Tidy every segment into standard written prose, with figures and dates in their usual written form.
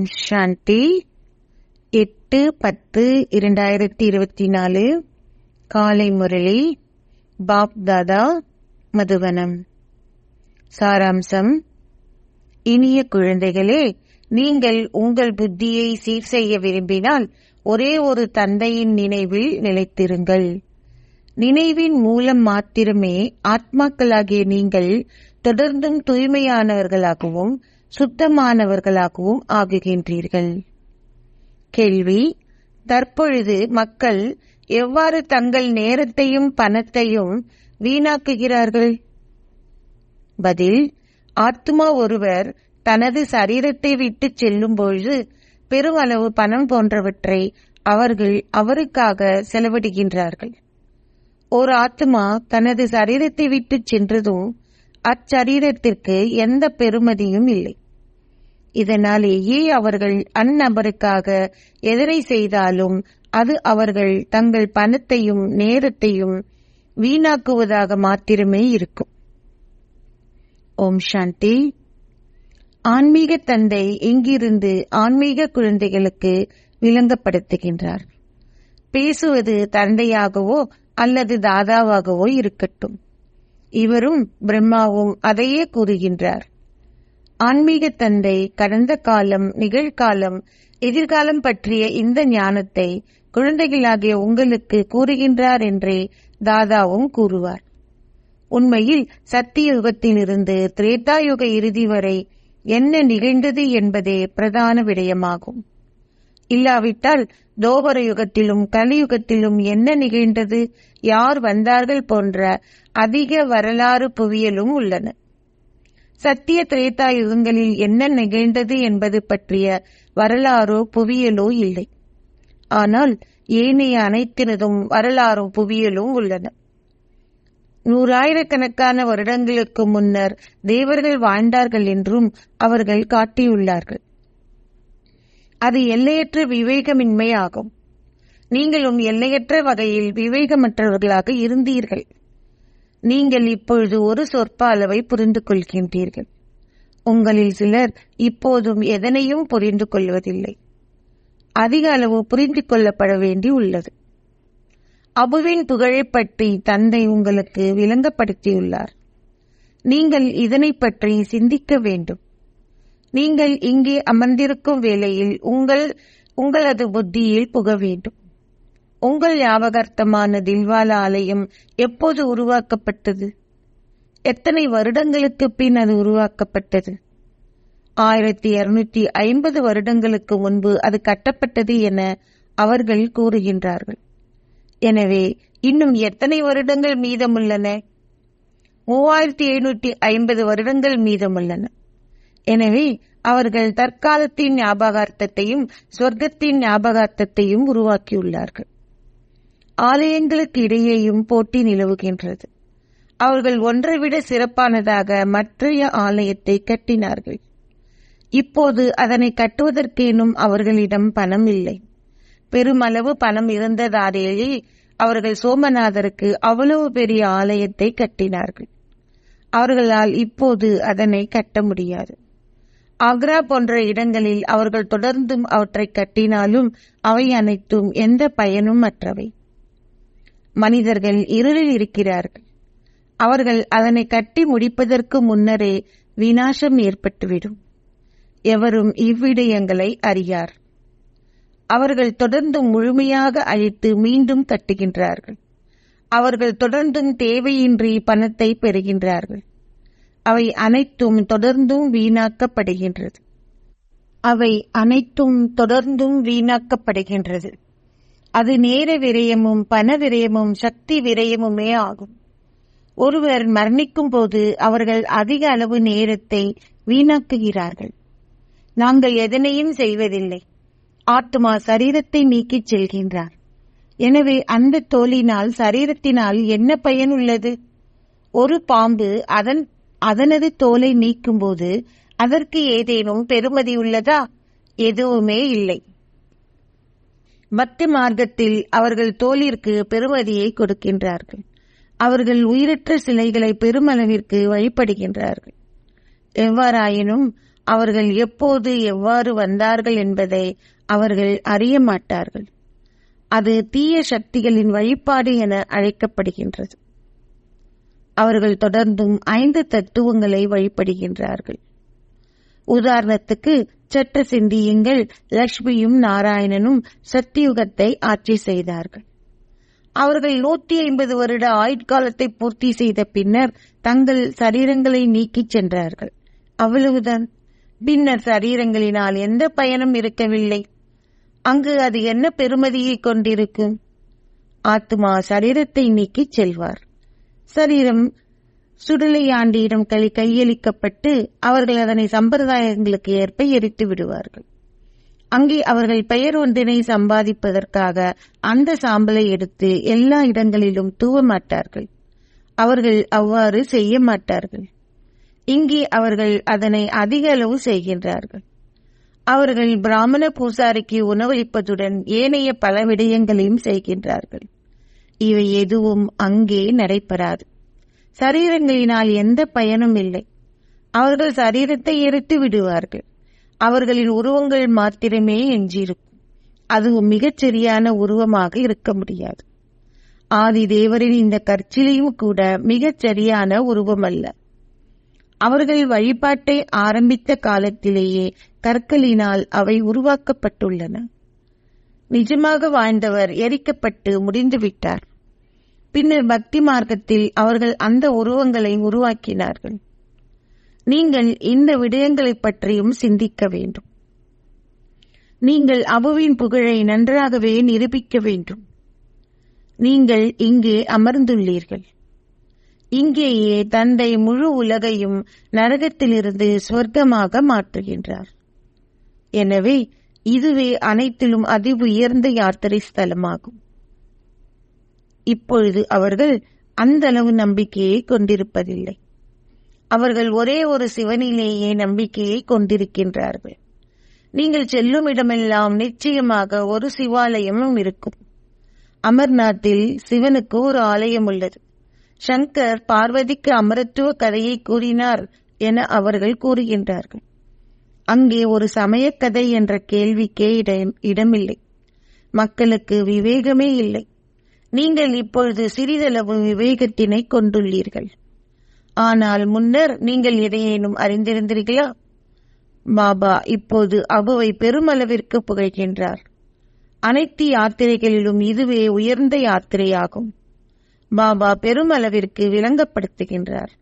ஓம் சாந்தி. 8/10/2024 காலை முரளி. பாப் தாதா, மதுவனம். சாராம்சம். இனிய குழந்தைகளே, நீங்கள் உங்கள் புத்தியை சீர் செய்ய விரும்பினால் ஒரே ஒரு தந்தையின் நினைவில் நிலைத்திருங்கள். நினைவின் மூலம் மாத்திரமே ஆத்மாக்களாகிய நீங்கள் தொடர்ந்தும் தூய்மையானவர்களாகவும் சுத்தமானவர்களாகவும் ஆகுகின்றீர்கள். கேள்வி: தற்பொழுது மக்கள் எவ்வாறு தங்கள் நேரத்தையும் பணத்தையும் வீணாக்குகிறார்கள்? பதில்: ஆத்மா ஒருவர் தனது சரீரத்தை விட்டு செல்லும் பொழுது பெருமளவு பணம் போன்றவற்றை அவர்கள் அவருக்காக செலவிடுகின்றார்கள். ஒரு ஆத்மா தனது சரீரத்தை விட்டு சென்றதும் அச்சரீரத்திற்கு எந்த பெறுமதியும் இல்லை. இதனாலேயே அவர்கள் அந்நபருக்காக எதனை செய்தாலும் அது அவர்கள் தங்கள் பணத்தையும் நேரத்தையும் வீணாக்குவதாக மாத்திரமே இருக்கும். ஓம் சாந்தி. ஆன்மீக தந்தை இங்கிருந்து ஆன்மீக குழந்தைகளுக்கு விளங்கப்படுத்துகின்றார். பேசுவது தந்தையாகவோ அல்லது தாதாவாகவோ இருக்கட்டும், இவரும் பிரம்மாவும் அதையே கூறுகின்றார். ஆன்மீக தந்தை கடந்த காலம், நிகழ்காலம், எதிர்காலம் பற்றிய இந்த ஞானத்தை குழந்தைகளாகிய உங்களுக்கு கூறுகின்றார் என்றே தாதாவும் கூறுவார். உண்மையில் சத்திய யுகத்திலிருந்து திரேதாயுக இறுதி வரை என்ன நிகழ்ந்தது என்பதே பிரதான விடயமாகும். இல்லாவிட்டால் தோபர யுகத்திலும் கலியுகத்திலும் என்ன நிகழ்ந்தது, யார் வந்தார்கள் போன்ற அதிக வரலாறு புவியலும் உள்ளன. சத்திய திரேதா யுகங்களில் என்ன நிகழ்ந்தது என்பது பற்றிய வரலாறோ புவியலோ இல்லை. ஆனால் ஏனைய அனைத்தினதும் வரலாறும் புவியலும் உள்ளன. நூறாயிரக்கணக்கான வருடங்களுக்கு முன்னர் தேவர்கள் வாழ்ந்தார்கள் என்றும் அவர்கள் காட்டியுள்ளார்கள். அது எல்லையற்ற விவேகமின்மை ஆகும். நீங்களும் எல்லையற்ற வகையில் விவேகமற்றவர்களாக இருந்தீர்கள். நீங்கள் இப்பொழுது ஒரு சொற்ப அளவை புரிந்து கொள்கின்றீர்கள். உங்களில் சிலர் இப்போதும் எதனையும் புரிந்து கொள்வதில்லை. அதிக அளவு புரிந்து கொள்ளப்பட வேண்டி உள்ளது. அபுவின் புகழை பற்றி தந்தை உங்களுக்கு விளங்கப்படுத்தியுள்ளார். நீங்கள் இதனை பற்றி சிந்திக்க வேண்டும். நீங்கள் இங்கே அமர்ந்திருக்கும் வேளையில் உங்களது புத்தியில் புக வேண்டும். உங்கள் ஞாபகார்த்தமான தில்வாலா ஆலயம் எப்போது உருவாக்கப்பட்டது? எத்தனை வருடங்களுக்கு பின் அது உருவாக்கப்பட்டது? 1250 வருடங்களுக்கு முன்பு அது கட்டப்பட்டது என அவர்கள் கூறுகின்றார்கள். எனவே இன்னும் எத்தனை வருடங்கள் மீதமுள்ளன? 3750 வருடங்கள் மீதமுள்ளன. எனவே அவர்கள் தற்காலத்தின் ஞாபகார்த்தத்தையும் சொர்க்கத்தின் ஞாபகார்த்தத்தையும் உருவாக்கியுள்ளார்கள். ஆலயங்களுக்கு இடையேயும் போட்டி நிலவுகின்றது. அவர்கள் ஒன்றை விட சிறப்பானதாக மற்றைய ஆலயத்தை கட்டினார்கள். இப்போது அதனை கட்டுவதற்கேனும் அவர்களிடம் பணம் இல்லை. பெருமளவு பணம் இருந்ததாலேயே அவர்கள் சோமநாதருக்கு அவ்வளவு பெரிய ஆலயத்தை கட்டினார்கள். அவர்களால் இப்போது அதனை கட்ட முடியாது. ஆக்ரா போன்ற இடங்களில் அவர்கள் தொடர்ந்தும் அவற்றை கட்டினாலும் அவை அனைத்தும் எந்த பயனும் அற்றவை. மனிதர்கள் இருளில் இருக்கிறார்கள். அவர்கள் அதனை கட்டி முடிப்பதற்கு முன்னரே விநாசம் ஏற்பட்டுவிடும். எவரும் இவ்விடயங்களை அறியார். அவர்கள் தொடர்ந்து முழுமையாக அழித்து மீண்டும் கட்டுகின்றார்கள். அவர்கள் தொடர்ந்தும் தேவையின்றி பணத்தை பெறுகின்றார்கள். அவை அனைத்தும் தொடர்ந்தும் வீணாக்கப்படுகின்றது. அது நேர விரயமும் பண விரயமும் சக்தி விரயமுமே ஆகும். ஒருவர் மரணிக்கும் போது அவர்கள் அதிக அளவு நேரத்தை வீணாக்குகிறார்கள். நாங்கள் எதனையும் செய்வதில்லை. ஆத்மா சரீரத்தை நீக்கிச் செல்கின்றார். எனவே அந்த தோலினால் சரீரத்தினால் என்ன பயன் உள்ளது? ஒரு பாம்பு அதனது தோலை நீக்கும்போது அதற்கு ஏதேனும் பெறுமதி உள்ளதா? எதுவுமே இல்லை. பக்தி மார்க்கத்தில் அவர்கள் தோலிற்கு பெறுமதியை கொடுக்கின்றார்கள். அவர்கள் உயிரற்ற சிலைகளை பெருமளவிற்கு வழிபடுகின்றார்கள். எவ்வாறாயினும் அவர்கள் எப்போது எவ்வாறு வந்தார்கள் என்பதை அவர்கள் அறிய மாட்டார்கள். அது தீய சக்திகளின் வழிபாடு என அழைக்கப்படுகின்றது. அவர்கள் தொடர்ந்தும் 5 தத்துவங்களை வழிபடுகின்றார்கள். உதாரணத்துக்கு சற்று சிந்தியுங்கள். லட்சுமியும் நாராயணனும் சத்தியுகத்தை ஆட்சி செய்தார்கள். அவர்கள் 150 வருட ஆயுட்காலத்தை பூர்த்தி செய்த பின்னர் தங்கள் சரீரங்களை நீக்கிச் சென்றார்கள். அவ்வளவுதான். பின்னர் சரீரங்களினால் எந்த பயனும் இருக்கவில்லை. அங்கு அது என்ன பெறுமதியை கொண்டிருக்கும்? ஆத்மா சரீரத்தை நீக்கிச் செல்வார். சரீரம் சுடலையாண்டியிடம் கையளிக்கப்பட்டு அவர்கள் அதனை சம்பிரதாயங்களுக்கு ஏற்ப எரித்து விடுவார்கள். அங்கே அவர்கள் பெயர் ஒன்றினை சம்பாதிப்பதற்காக அந்த சாம்பலை எடுத்து எல்லா இடங்களிலும் தூவ மாட்டார்கள். அவர்கள் அவ்வாறு செய்ய மாட்டார்கள். இங்கே அவர்கள் அதனை அதிக அளவு செய்கின்றார்கள். அவர்கள் பிராமண பூசாரிக்கு உணவளிப்பதுடன் ஏனைய பல விடயங்களையும் செய்கின்றார்கள். இவை எதுவும் அங்கே நடைபெறாது. சரீரங்களினால் எந்த பயனும் இல்லை. அவர்கள் சரீரத்தை எரித்து விடுவார்கள். அவர்களின் உருவங்கள் மாத்திரமே எஞ்சியிருக்கும். அதுவும் மிகச் சரியான உருவமாக இருக்க முடியாது. ஆதி தேவரின் இந்த கற்சிலையும் கூட மிகச் சரியான உருவம் அல்ல. அவர்கள் வழிபாட்டை ஆரம்பித்த காலத்திலேயே கற்களினால் அவை உருவாக்கப்பட்டுள்ளன. நிஜமாக வாழ்ந்தவர் எரிக்கப்பட்டு முடிந்துவிட்டார். பின்னர் பக்தி மார்க்கத்தில் அவர்கள் அந்த உருவங்களை உருவாக்கினார்கள். நீங்கள் இந்த விடயங்களை பற்றியும் சிந்திக்க வேண்டும். நீங்கள் அபுவின் புகழை நன்றாகவே நிரூபிக்க வேண்டும். நீங்கள் இங்கே அமர்ந்துள்ளீர்கள். இங்கேயே தந்தை முழு உலகையும் நரகத்திலிருந்து சொர்க்கமாக மாற்றுகின்றார். எனவே இதுவே அனைத்திலும் அதி உயர்ந்த யாத்திரை ஸ்தலமாகும். இப்பொழுது அவர்கள் அந்த அளவு நம்பிக்கையை கொண்டிருப்பதில்லை. அவர்கள் ஒரே ஒரு சிவனிலேயே நம்பிக்கையை கொண்டிருக்கின்றார்கள். நீங்கள் செல்லும் இடமெல்லாம் நிச்சயமாக ஒரு சிவாலயமும் இருக்கும். அமர்நாத்தில் சிவனுக்கு ஒரு ஆலயம் உள்ளது. சங்கர் பார்வதிக்கு அமரத்துவ கதையை கூறினார் என அவர்கள் கூறுகின்றார்கள். அங்கே ஒரு சமய கதை என்ற கேள்விக்கே இடமில்லை. மக்களுக்கு விவேகமே இல்லை. நீங்கள் இப்பொழுது சிறிதளவு விவேகத்தினை கொண்டுள்ளீர்கள். ஆனால் முன்னர் நீங்கள் எதையேனும் அறிந்திருந்தீர்களா? பாபா இப்போது அபுவை பெருமளவிற்கு புகழ்கின்றார். அனைத்து யாத்திரைகளிலும் இதுவே உயர்ந்த யாத்திரையாகும். பாபா பெருமளவிற்கு விளங்கப்படுத்துகின்றார்.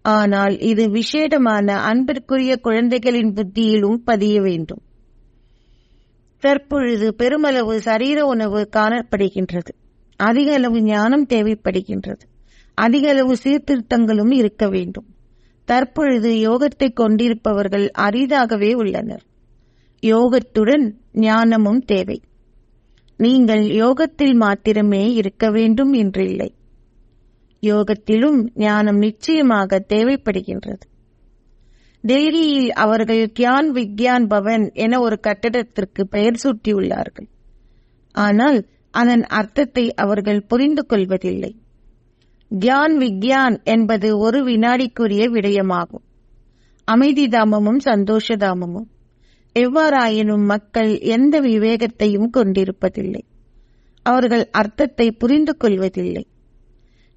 ஆனால் இது விசேடமான அன்பிற்குரிய குழந்தைகளின் புத்தியிலும் பதிய வேண்டும். தற்பொழுது பெருமளவு சரீர உணவு காணப்படுகின்றது. அதிக அளவு ஞானம் தேவைப்படுகின்றது. அதிக அளவு சீர்திருத்தங்களும் இருக்க வேண்டும். தற்பொழுது யோகத்தை கொண்டிருப்பவர்கள் அரிதாகவே உள்ளனர். யோகத்துடன் ஞானமும் தேவை. நீங்கள் யோகத்தில் மாத்திரமே இருக்க வேண்டும் என்றில்லை. யோகத்திலும் ஞானம் நிச்சயமாக தேவைப்படுகின்றது. டெல்லியில் அவர்கள் கியான் விக்யான் பவன் என ஒரு கட்டடத்திற்கு பெயர் சூட்டியுள்ளார்கள். ஆனால் அதன் அர்த்தத்தை அவர்கள் புரிந்து கொள்வதில்லை. கியான் விக்யான் என்பது ஒரு வினாடிக்குரிய விடயமாகும். அமைதி தாமமும் சந்தோஷ தாமமும். எவ்வாறாயினும் மக்கள் எந்த விவேகத்தையும் கொண்டிருப்பதில்லை. அவர்கள் அர்த்தத்தை புரிந்து கொள்வதில்லை.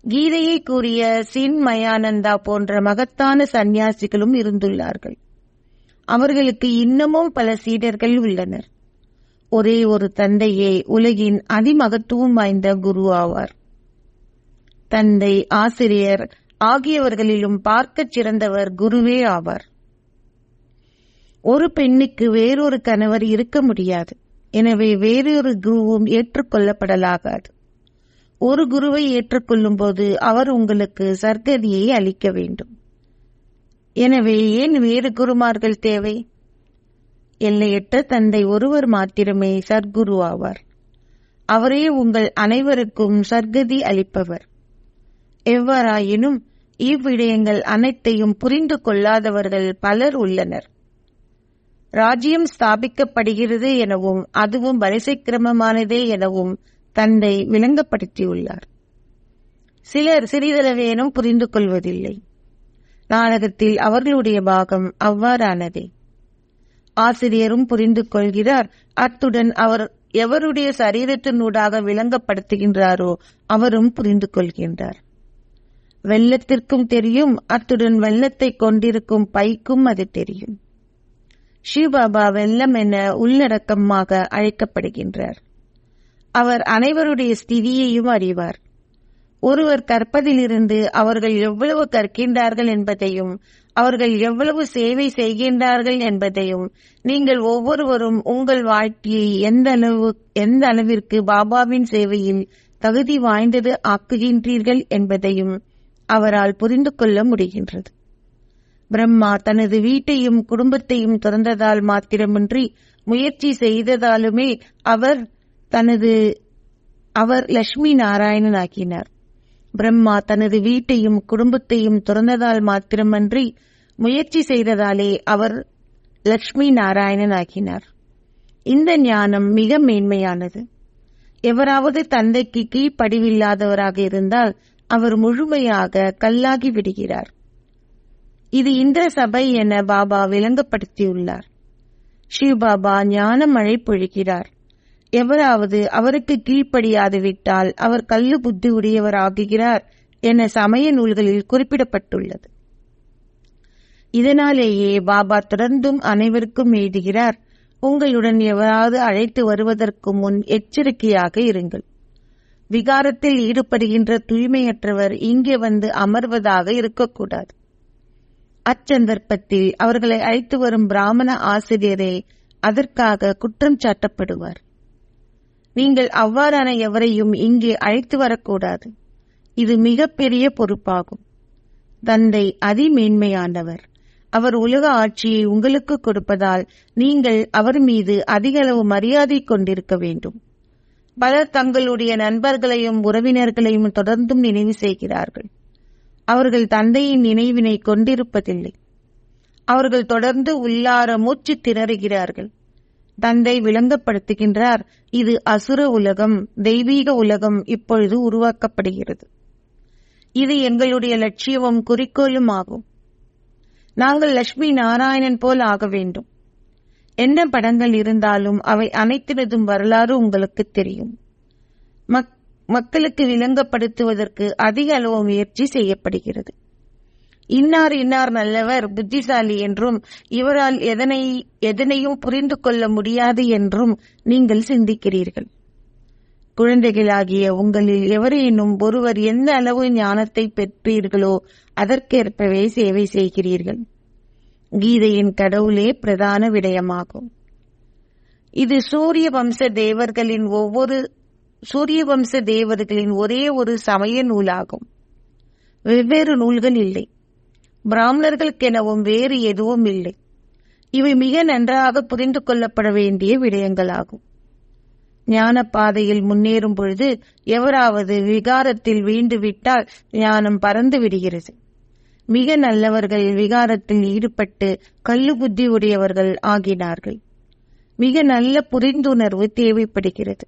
கீதையை கூறிய சின்மயானந்தா போன்ற மகத்தான சந்நியாசிகளும் இருந்துள்ளார்கள். அவர்களுக்கு இன்னமும் பல சீடர்கள் உள்ளனர். ஒரே ஒரு தந்தையே உலகின் அதிமகத்துவம் வாய்ந்த குரு ஆவார். தந்தை, ஆசிரியர் ஆகியவர்களிலும் பார்க்கச் சிறந்தவர் குருவே ஆவார். ஒரு பெண்ணுக்கு வேறொரு கணவர் இருக்க முடியாது. எனவே வேறொரு குருவும் ஏற்றுக்கொள்ளப்படலாகாது. ஒரு குருவை ஏற்றுக்கொள்ளும் போது அவர் உங்களுக்கு சர்க்கதியை அளிக்க வேண்டும். எனவே ஏன் வேறு குருமார்கள் தேவை? எல்லையற்ற தந்தை ஒருவர் மாத்திரமே சர்க்குரு ஆவார். அவரே உங்கள் அனைவருக்கும் சர்க்கதி அளிப்பவர். எவ்வாறாயினும் இவ்விடயங்கள் அனைத்தையும் புரிந்து கொள்ளாதவர்கள் பலர் உள்ளனர். ராஜ்யம் ஸ்தாபிக்கப்படுகிறது எனவும் அதுவும் வரிசைக்கிரமமானதே எனவும் தந்தை விளங்கப்படுத்தியுள்ளார். சிலர் சிறிதளவேனும் புரிந்து கொள்வதில்லை. நாடகத்தில் அவர்களுடைய பாகம் அவ்வாறானதே. ஆசிரியரும் புரிந்து கொள்கிறார். அத்துடன் அவர் எவருடைய சரீரத்தினூடாக விளங்கப்படுத்துகின்றாரோ அவரும் புரிந்து கொள்கின்றார். வெள்ளத்திற்கும் தெரியும், அத்துடன் வெள்ளத்தை கொண்டிருக்கும் பைக்கும் அது தெரியும். சிவபாபா வெள்ளம் என உள்ளடக்கமாக அழைக்கப்படுகின்றார். அவர் அனைவருடைய ஸ்திதியையும் அறிவார். ஒருவர் கற்பதிலிருந்து அவர்கள் எவ்வளவு கற்கின்றார்கள் என்பதையும் அவர்கள் எவ்வளவு சேவை செய்கின்றார்கள் என்பதையும் நீங்கள் ஒவ்வொருவரும் உங்கள் வாழ்க்கையை எந்த அளவிற்கு பாபாவின் சேவையில் தகுதி வாய்ந்தது ஆக்குகின்றீர்கள் என்பதையும் அவரால் புரிந்து கொள்ள முடிகின்றது. பிரம்மா தனது வீட்டையும் குடும்பத்தையும் துறந்ததால் மாத்திரமின்றி முயற்சி செய்ததாலுமே அவர் லட்சுமி நாராயணன் ஆக்கினார். பிரம்மா தனது வீட்டையும் குடும்பத்தையும் துறந்ததால் மாத்திரமன்றி முயற்சி செய்ததாலே அவர் லட்சுமி நாராயணன் ஆக்கினார். இந்த ஞானம் மிக மேன்மையானது. எவராவது தந்தைக்கு கீழ்ப்படிவில்லாதவராக இருந்தால் அவர் முழுமையாக கல்லாகி விடுகிறார். இது இந்திர சபை என பாபா விளங்கப்படுத்தியுள்ளார். சிவபாபா ஞான மழை பொழிகிறார். எவராவது அவருக்கு கீழ்ப்படியாது விட்டால் அவர் கல்லு புத்தி உடையவர் ஆகுகிறார் என சமய நூல்களில் குறிப்பிடப்பட்டுள்ளது. இதனாலேயே பாபா தொடர்ந்தும் அனைவருக்கும் எழுதுகிறார், உங்களுடன் எவராவது அழைத்து வருவதற்கு முன் எச்சரிக்கையாக இருங்கள். விகாரத்தில் ஈடுபடுகின்ற தூய்மையற்றவர் இங்கே வந்து அமர்வதாக இருக்கக்கூடாது. அச்சந்தர்ப்பத்தில் அவர்களை அழைத்து வரும் பிராமண ஆசிரியரே அதற்காக குற்றம் சாட்டப்படுவார். நீங்கள் அவ்வாறான எவரையும் இங்கே அழைத்து வரக்கூடாது. இது மிகப்பெரிய பொறுப்பாகும். தந்தை அதிமேன்மையானவர். அவர் உலக ஆட்சியை உங்களுக்கு கொடுப்பதால் நீங்கள் அவர் மீது அதிக அளவு மரியாதை கொண்டிருக்க வேண்டும். பலர் தங்களுடைய நண்பர்களையும் உறவினர்களையும் தொடர்ந்தும் நினைவு செய்கிறார்கள். அவர்கள் தந்தையின் நினைவினை கொண்டிருப்பதில்லை. அவர்கள் தொடர்ந்து உள்ளார மூச்சு திணறுகிறார்கள். தந்தை விளங்கப்படுத்துகின்றார், இது அசுர உலகம், தெய்வீக உலகம் இப்பொழுது உருவாக்கப்படுகிறது. இது எங்களுடைய லட்சியமும் குறிக்கோளும் ஆகும். நாங்கள் லட்சுமி நாராயணன் போல் ஆக வேண்டும். என்ன படங்கள் இருந்தாலும் அவை அனைத்தினதும் வரலாறு உங்களுக்கு தெரியும். மக்களுக்கு விளங்கப்படுத்துவதற்கு அதிக அளவு முயற்சி செய்யப்படுகிறது. இன்னார் நல்லவர், புத்திசாலி என்றும் இவரால் எதனையும் புரிந்து கொள்ள முடியாது என்றும் நீங்கள் சிந்திக்கிறீர்கள். குழந்தைகளாகிய உங்களில் எவரேனும் ஒருவர் எந்த அளவு ஞானத்தை பெற்றீர்களோ அதற்கேற்பவே சேவை செய்கிறீர்கள். கீதையின் கடவுளே பிரதான விடயமாகும். இது சூரிய வம்ச தேவர்களின் ஒரே ஒரு சமய நூலாகும். வெவ்வேறு நூல்கள் இல்லை. பிராமணர்களுக்கெனவும் வேறு எதுவும் இல்லை. இவை மிக நன்றாக புரிந்து கொள்ளப்பட வேண்டிய விடயங்களாகும். ஞான பாதையில் முன்னேறும் பொழுது எவராவது விகாரத்தில் வீழ்ந்துவிட்டால் ஞானம் பறந்து விடுகிறது. மிக நல்லவர்கள் விகாரத்தில் ஈடுபட்டு கள்ளு புத்தி உடையவர்கள் ஆகினார்கள். மிக நல்ல புரிந்துணர்வு தேவைப்படுகிறது.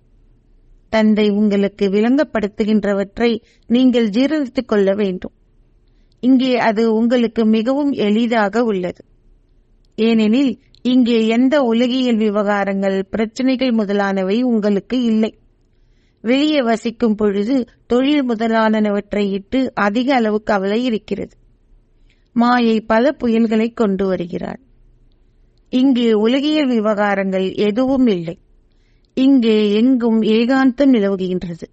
தந்தை உங்களுக்கு விளங்கப்படுத்துகின்றவற்றை நீங்கள் ஜீரணித்துக் கொள்ள வேண்டும். இங்கே அது உங்களுக்கு மிகவும் எளிதாக உள்ளது. ஏனெனில் இங்கே எந்த உலகியல் விவகாரங்கள், பிரச்சனைகள் முதலானவை உங்களுக்கு இல்லை. வெளியே வசிக்கும் பொழுது தொழில் முதலானவற்றை இட்டு அதிக அளவு கவலை இருக்கிறது. மாயை பல புயல்களை கொண்டு வருகிறார். இங்கே உலகியல் விவகாரங்கள் எதுவும் இல்லை. இங்கே எங்கும் ஏகாந்தம் நிலவுகின்றது.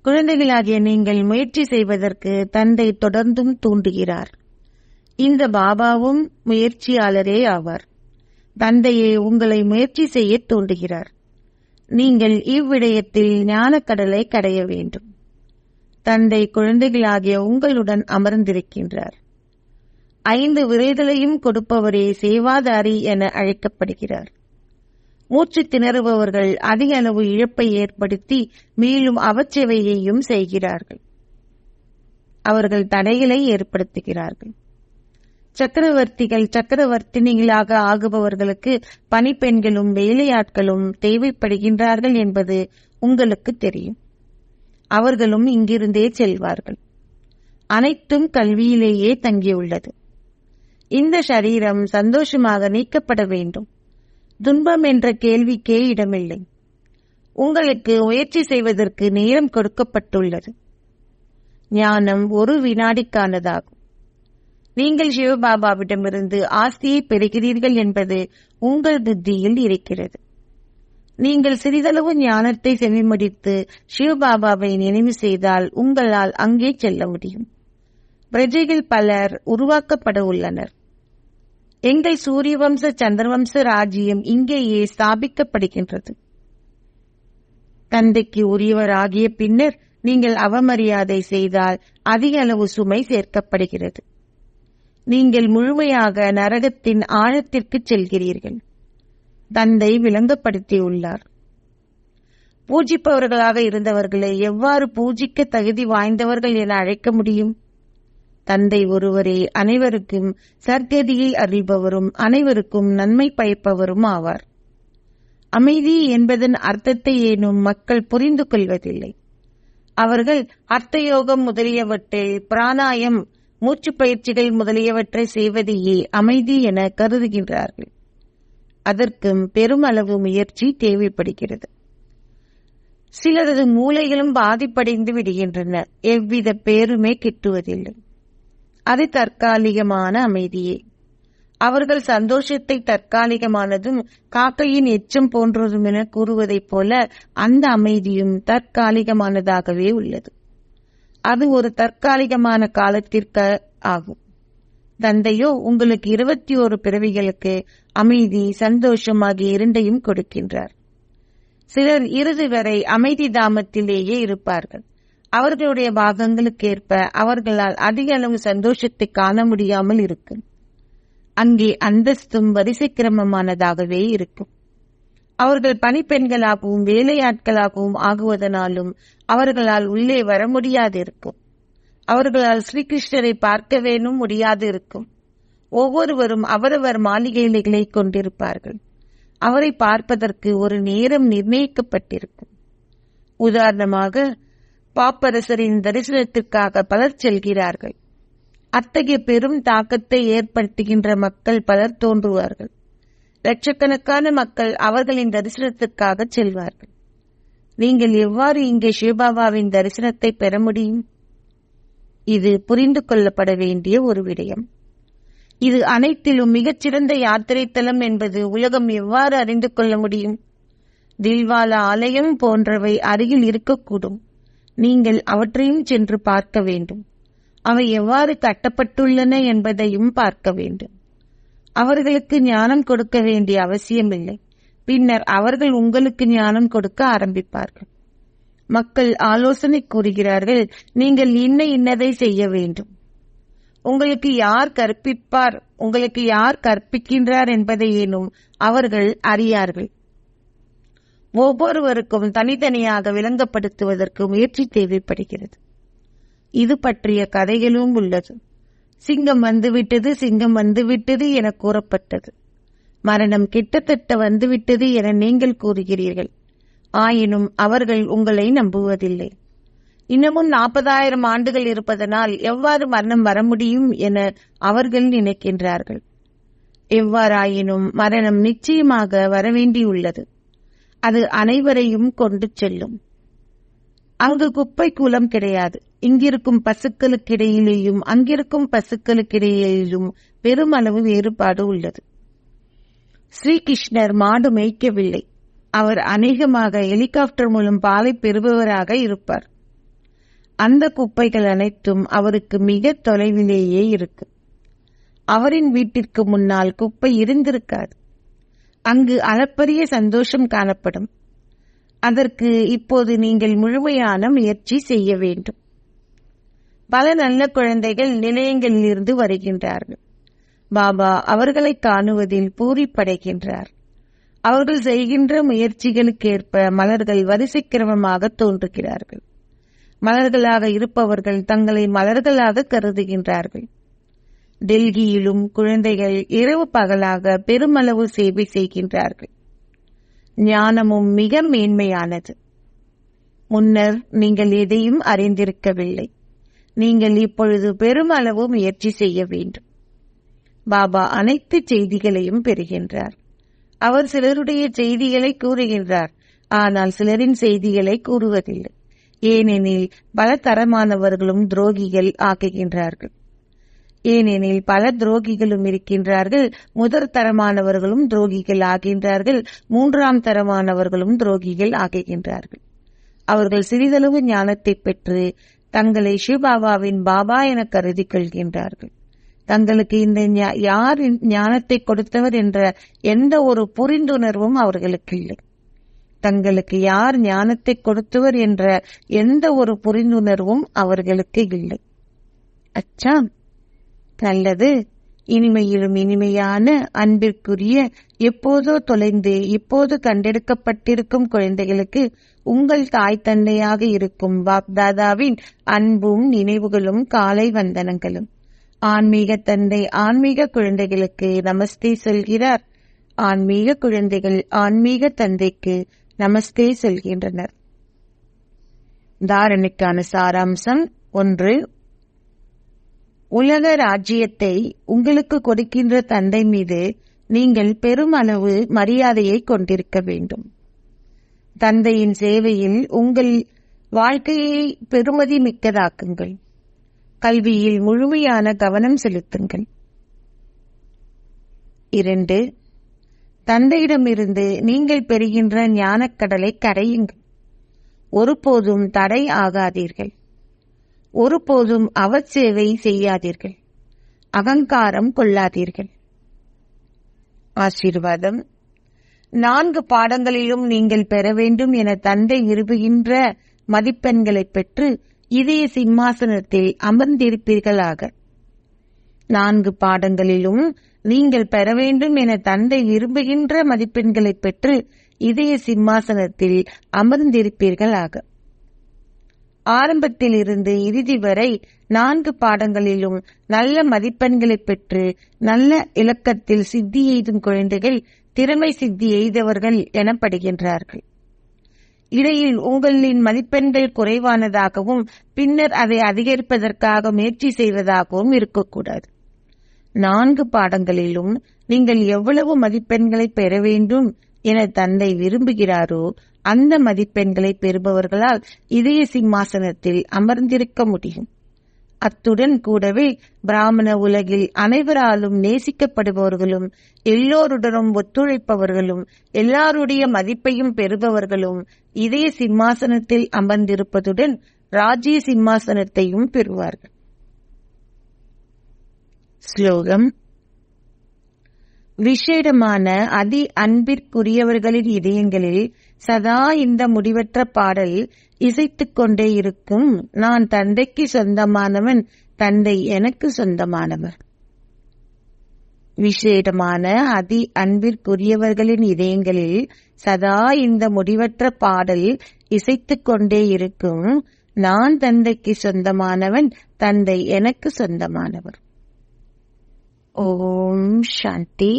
குழந்தைகளாகிய நீங்கள் முயற்சி செய்வதற்கு தந்தை தொடர்ந்தும் தூண்டுகிறார். இந்த பாபாவும் முயற்சியாளரே ஆவார். தந்தையே உங்களை முயற்சி செய்ய தூண்டுகிறார். நீங்கள் இவ்விடயத்தில் ஞானக்கடலை கடைய வேண்டும். தந்தை குழந்தைகளாகிய உங்களுடன் அமர்ந்திருக்கின்றார். 5 விரைதலையும் கொடுப்பவரே சேவாதாரி என அழைக்கப்படுகிறார். மூச்சு திணறுபவர்கள் அதிக அளவு இழப்பை ஏற்படுத்தி மேலும் அவச்சேவையையும் செய்கிறார்கள். அவர்கள் தடைகளை ஏற்படுத்துகிறார்கள். சக்கரவர்த்தினிகளாக ஆகுபவர்களுக்கு பணிப்பெண்களும் வேலையாட்களும் தேவைப்படுகின்றார்கள் என்பது உங்களுக்கு தெரியும். அவர்களும் இங்கிருந்தே செல்வார்கள். அனைத்தும் கல்வியிலேயே தங்கியுள்ளது. இந்த சரீரம் சந்தோஷமாக நீக்கப்பட வேண்டும். துன்பம் என்ற கேள்விக்கே இடமில்லை. உங்களுக்கு முயற்சி செய்வதற்கு நேரம் கொடுக்கப்பட்டுள்ளது. ஞானம் ஒரு வினாடிக்கானதாகும். நீங்கள் சிவபாபாவிடமிருந்து ஆஸ்தியை பெறுகிறீர்கள் என்பது உங்கள் புத்தியில் இருக்கிறது. நீங்கள் சிறிதளவு ஞானத்தை செவிமடித்து சிவபாபாவை நினைவு செய்தால் உங்களால் அங்கே செல்ல முடியும். பிரஜைகள் பலர் உருவாக்கப்பட உள்ளனர். எங்கள் சூரியவம்ச சந்திரவம்ச ராஜ்யம் இங்கேயே ஸ்தாபிக்கப்படுகின்றது. தந்தைக்கு உரியவராகிய பின்னர் நீங்கள் அவமரியாதை செய்தால் அதிக அளவு சுமை சேர்க்கப்படுகிறது. நீங்கள் முழுமையாக நரகத்தின் ஆழத்திற்கு செல்கிறீர்கள். தந்தை விளங்கப்படுத்தியுள்ளார். பூஜிப்பவர்களாக இருந்தவர்களை எவ்வாறு பூஜிக்க தகுதி வாய்ந்தவர்கள் என அழைக்க முடியும்? தந்தை ஒருவரே அனைவருக்கும் சர்க்கதியை அருள்பவரும் அனைவருக்கும் நன்மை பயப்பவரும் ஆவார். அமைதி என்பதன் அர்த்தத்தை ஏனும் மக்கள் புரிந்து கொள்வதில்லை. அவர்கள் அர்த்தயோகம் முதலியவற்றில் பிராணாயம், மூச்சு பயிற்சிகள் முதலியவற்றை செய்வதையே அமைதி என கருதுகின்றார்கள். அதற்கும் பெருமளவு முயற்சி தேவைப்படுகிறது. சிலரது மூளைகளும் பாதிப்படைந்து விடுகின்றன. எவ்வித பேருமே கிட்டுவதில்லை. அது தற்காலிகமான அமைதியே. அவர்கள் சந்தோஷத்தை தற்காலிகமானதும் காக்கையின் எச்சம் போன்றதும் என கூறுவதைப் போல அந்த அமைதியும் தற்காலிகமானதாகவே உள்ளது. அது ஒரு தற்காலிகமான காலத்திற்கு ஆகும். தந்தையோ உங்களுக்கு 21 பிறவிகளுக்கு அமைதி, சந்தோஷம் ஆகிய இரண்டையும் கொடுக்கின்றார். சிலர் இறுதி வரை அமைதி தாமத்திலேயே இருப்பார்கள். அவர்களுடைய பாகங்களுக்கேற்ப அவர்களால் அதிக அளவு சந்தோஷத்தை காண முடியாமல் இருக்கும். அங்கே அந்தஸ்தும் வரிசை கிரமமானதாகவே இருக்கும். அவர்கள் பணிப்பெண்களாகவும் வேலையாட்களாகவும் ஆகுவதனாலும் அவர்களால் உள்ளே வர முடியாது இருக்கும். அவர்களால் ஸ்ரீகிருஷ்ணரை பார்க்கவேனும் முடியாது இருக்கும். ஒவ்வொருவரும் அவரவர் மாளிகைகளை கொண்டிருப்பார்கள். அவரை பார்ப்பதற்கு ஒரு நேரம் நிர்ணயிக்கப்பட்டிருக்கும். உதாரணமாக, பாப்பரசரின் தரிசனத்திற்காக பலர் செல்கிறார்கள். அத்தகைய பெரும் தாக்கத்தை ஏற்படுத்துகின்ற மக்கள் பலர் தோன்றுவார்கள். லட்சக்கணக்கான மக்கள் அவர்களின் தரிசனத்திற்காக செல்வார்கள். நீங்கள் எவ்வாறு இங்கே சிவபாபாவின் தரிசனத்தை பெற முடியும்? இது புரிந்து கொள்ளப்பட வேண்டிய ஒரு விடயம். இது அனைத்திலும் மிகச்சிறந்த யாத்திரை தலம் என்பது உலகம் எவ்வாறு அறிந்து கொள்ள முடியும்? தில்வாலா ஆலயம் போன்றவை அருகில் இருக்கக்கூடும். நீங்கள் அவற்றையும் சென்று பார்க்க வேண்டும். அவை எவ்வாறு கட்டப்பட்டுள்ளன என்பதையும் பார்க்க வேண்டும். அவர்களுக்கு ஞானம் கொடுக்க வேண்டிய அவசியமில்லை. பின்னர் அவர்கள் உங்களுக்கு ஞானம் கொடுக்க ஆரம்பிப்பார்கள். மக்கள் ஆலோசனை கூறுகிறார்கள், நீங்கள் இன்னதை செய்ய வேண்டும். உங்களுக்கு யார் கற்பிப்பார், உங்களுக்கு யார் கற்பிக்கின்றார் என்பதை ஏனும் அவர்கள் அறியார்கள். ஒவ்வொருவருக்கும் தனித்தனியாக விளங்கப்படுத்துவதற்கு முயற்சி தேவைப்படுகிறது. இது பற்றிய கதைகளும் உள்ளது. சிங்கம் வந்துவிட்டது, சிங்கம் வந்துவிட்டது என கூறப்பட்டது. மரணம் கிட்டத்தட்ட வந்துவிட்டது என நீங்கள் கூறுகிறீர்கள். ஆயினும் அவர்கள் உங்களை நம்புவதில்லை. இன்னமும் 40,000 ஆண்டுகள் இருப்பதனால் எவ்வாறு மரணம் வர முடியும் என அவர்கள் நினைக்கின்றார்கள். எவ்வாறாயினும் மரணம் நிச்சயமாக வரவேண்டியுள்ளது. அது அனைவரையும் கொண்டு செல்லும். அங்கு குப்பை கூலம் கிடையாது. இங்கிருக்கும் பசுக்களுக்கிடையிலேயும் அங்கிருக்கும் பசுக்களுக்கிடையிலும் பெருமளவு வேறுபாடு உள்ளது. ஸ்ரீகிருஷ்ணர் மாடு மேய்க்கவில்லை. அவர் அநேகமாக ஹெலிகாப்டர் மூலம் பாலை பெறுபவராக இருப்பார். அந்த குப்பைகள் அனைத்தும் அவருக்கு மிக தொலைவிலேயே இருக்கும். அவரின் வீட்டிற்கு முன்னால் குப்பை இருந்திருக்காது. அங்கு அளப்பரிய சந்தோஷம் காணப்படும். அதற்கு இப்போது நீங்கள் முழுமையான முயற்சி செய்ய வேண்டும். பல நல்ல குழந்தைகள் நிலையங்களிலிருந்து வருகின்றார்கள். பாபா அவர்களை காணுவதில் பூரிப்படைகின்றார். அவர்கள் செய்கின்ற முயற்சிகளுக்கேற்ப மலர்கள் வரிசை கிரமமாக தோன்றுகிறார்கள். மலர்களாக இருப்பவர்கள் தங்களை மலர்களாக கருதுகின்றார்கள். டெல்லியிலும் குழந்தைகள் இரவு பகலாக பெருமளவு சேவை செய்கின்றார்கள். ஞானமும் மிக மேன்மையானது. முன்னர் நீங்கள் எதையும் அறிந்திருக்கவில்லை. நீங்கள் இப்பொழுது பெருமளவு முயற்சி செய்ய வேண்டும். பாபா அனைத்து செய்திகளையும் பெறுகின்றார். அவர் சிலருடைய செய்திகளை கூறுகின்றார், ஆனால் சிலரின் செய்திகளை கூறுவதில்லை. ஏனெனில் பல தரமானவர்களும் துரோகிகள் ஆக்குகின்றார்கள். ஏனெனில் பல துரோகிகளும் இருக்கின்றார்கள். முதற் தரமானவர்களும் துரோகிகள் ஆகின்றார்கள். மூன்றாம் தரமானவர்களும் துரோகிகள் ஆகுகின்றார்கள். அவர்கள் சிறிதளவு ஞானத்தை பெற்று தங்களை சிவபாபாவின் பாபா என கருதி கொள்கின்றார்கள். தங்களுக்கு இந்த யார் ஞானத்தை கொடுத்தவர் என்ற எந்த ஒரு புரிந்துணர்வும் அவர்களுக்கு இல்லை. தங்களுக்கு யார் ஞானத்தை கொடுத்தவர் என்ற எந்த ஒரு புரிந்துணர்வும் அவர்களுக்கு இல்லை. அச்சா, நல்லது. இனிமையிலும் இனிமையான அன்பிற்குரிய எப்போதோ தொலைந்து இப்போது கண்டெடுக்கப்பட்டிருக்கும் குழந்தைகளுக்கு உங்கள் தாய் தந்தையாக இருக்கும் பாப்தாதாவின் அன்பும் நினைவுகளும் காலை வந்தனங்களும். ஆன்மீக தந்தை ஆன்மீக குழந்தைகளுக்கு நமஸ்தே சொல்கிறார். ஆன்மீக குழந்தைகள் ஆன்மீக தந்தைக்கு நமஸ்தே சொல்கின்றனர். தாரணைக்கான சாராம்சம் 1. உலக ராஜ்யத்தை உங்களுக்கு கொடுக்கின்ற தந்தை மீது நீங்கள் பெருமளவு மரியாதையை கொண்டிருக்க வேண்டும். தந்தையின் சேவையில் உங்கள் வாழ்க்கையை பெருமதி மிக்கதாக்குங்கள். கல்வியில் முழுமையான கவனம் செலுத்துங்கள். 2. தந்தையிடமிருந்து நீங்கள் பெறுகின்ற ஞானக்கடலை கரையுங்கள். ஒருபோதும் தடை ஆகாதீர்கள். ஒருபோதும் அவச்சேவை செய்யாதீர்கள். அகங்காரம் கொள்ளாதீர்கள். ஆசீர்வாதம். 4 பாடங்களிலும் நீங்கள் பெற வேண்டும் என தந்தை விரும்புகின்ற மதிப்பெண்களை பெற்று இதய சிம்மாசனத்தில் அமர்ந்திருப்பீர்களாக. 4 பாடங்களிலும் நீங்கள் பெற வேண்டும் என தந்தை விரும்புகின்ற மதிப்பெண்களை பெற்று இதய சிம்மாசனத்தில் அமர்ந்திருப்பீர்களாக. ஆரம்பத்தில் இருந்து இறுதி வரை 4 பாடங்களிலும் நல்ல மதிப்பெண்களை பெற்று நல்ல இலக்கத்தில் சித்தி எய்தும் குழந்தைகள் திறமை சித்தி எய்தவர்கள் எனப்படுகின்றார்கள். இடையில் உங்களின் மதிப்பெண்கள் குறைவானதாகவும் பின்னர் அதை அதிகரிப்பதற்காக முயற்சி செய்வதாகவும் இருக்கக்கூடாது. 4 பாடங்களிலும் நீங்கள் எவ்வளவு மதிப்பெண்களை பெற வேண்டும் என தந்தை விரும்புகிறாரோ அந்த மதிப்பெண்களை பெறுபவர்களால் இதய சிம்மாசனத்தில் அமர்ந்திருக்க முடியும். அத்துடன் கூடவே பிராமண உலகில் அனைவராலும் நேசிக்கப்படுபவர்களும் எல்லோருடனும் ஒத்துழைப்பவர்களும் எல்லாருடைய மதிப்பையும் பெறுபவர்களும் இதய சிம்மாசனத்தில் அமர்ந்திருப்பதுடன் ராஜ்ய சிம்மாசனத்தையும் பெறுவார்கள். ஸ்லோகம். விசேடமான அதி அன்பிற்குரியவர்களின் இதயங்களில் சதா இந்த முடிவற்ற பாடல் இசைத்துக் கொண்டே இருக்கும். நான் தந்தைக்கு சொந்தமானவன், தந்தை எனக்கு சொந்தமானவர். விசேடமான அதி அன்பிற்குரியவர்களின் இதயங்களில் சதா இந்த முடிவற்ற பாடல் இசைத்துக் கொண்டே இருக்கும். நான் தந்தைக்கு சொந்தமானவன், தந்தை எனக்கு சொந்தமானவர். ஓம் சாந்தி.